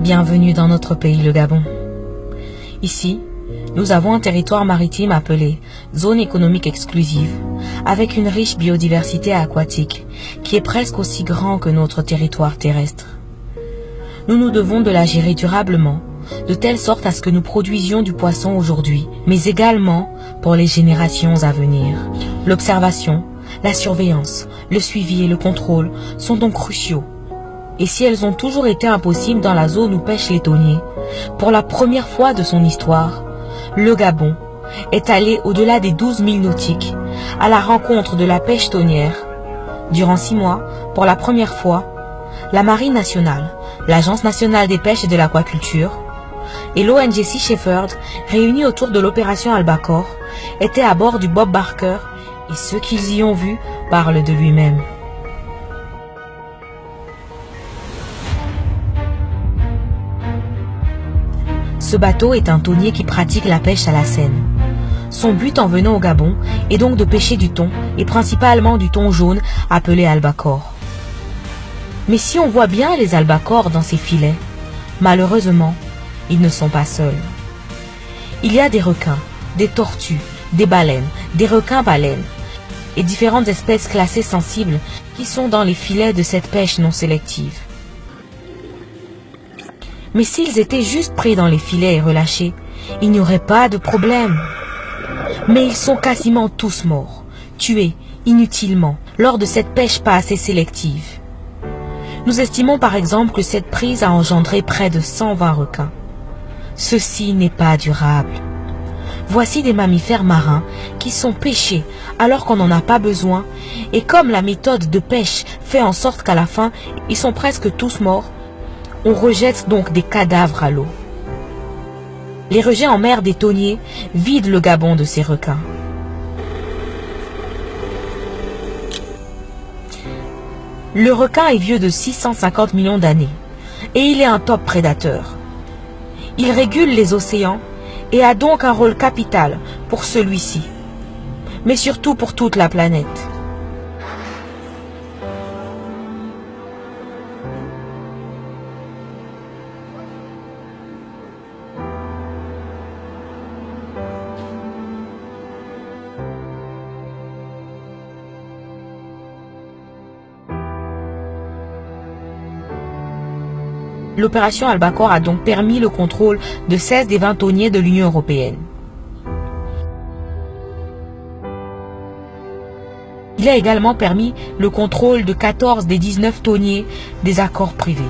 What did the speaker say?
Bienvenue dans notre pays, le Gabon. Ici, nous avons un territoire maritime appelé Zone économique exclusive, avec une riche biodiversité aquatique qui est presque aussi grand que notre territoire terrestre. Nous nous devons de la gérer durablement, de telle sorte à ce que nous produisions du poisson aujourd'hui, mais également pour les générations à venir. L'observation, la surveillance, le suivi et le contrôle sont donc cruciaux. Et si elles ont toujours été impossibles dans la zone où pêchent les thoniers, pour la première fois de son histoire, le Gabon est allé au-delà des 12 000 nautiques à la rencontre de la pêche thonière. Durant 6 mois, pour la première fois, la Marine nationale, l'Agence nationale des pêches et de l'aquaculture et l'ONG Sea Shepherd, réunis autour de l'opération Albacore, étaient à bord du Bob Barker et ceux qu'ils y ont vu parlent de lui-même. Ce bateau est un thonier qui pratique la pêche à la Seine. Son but en venant au Gabon est donc de pêcher du thon, et principalement du thon jaune appelé albacore. Mais si on voit bien les albacores dans ces filets, malheureusement, ils ne sont pas seuls. Il y a des requins, des tortues, des baleines, des requins-baleines, et différentes espèces classées sensibles qui sont dans les filets de cette pêche non sélective. Mais s'ils étaient juste pris dans les filets et relâchés, il n'y aurait pas de problème. Mais ils sont quasiment tous morts, tués inutilement, lors de cette pêche pas assez sélective. Nous estimons par exemple que cette prise a engendré près de 120 requins. Ceci n'est pas durable. Voici des mammifères marins qui sont pêchés alors qu'on n'en a pas besoin, et comme la méthode de pêche fait en sorte qu'à la fin, ils sont presque tous morts, on rejette donc des cadavres à l'eau. Les rejets en mer des thoniers vident le Gabon de ces requins. Le requin est vieux de 650 millions d'années et il est un top prédateur. Il régule les océans et a donc un rôle capital pour celui-ci, mais surtout pour toute la planète. L'opération Albacore a donc permis le contrôle de 16 des 20 thoniers de l'Union européenne. Il a également permis le contrôle de 14 des 19 thoniers des accords privés.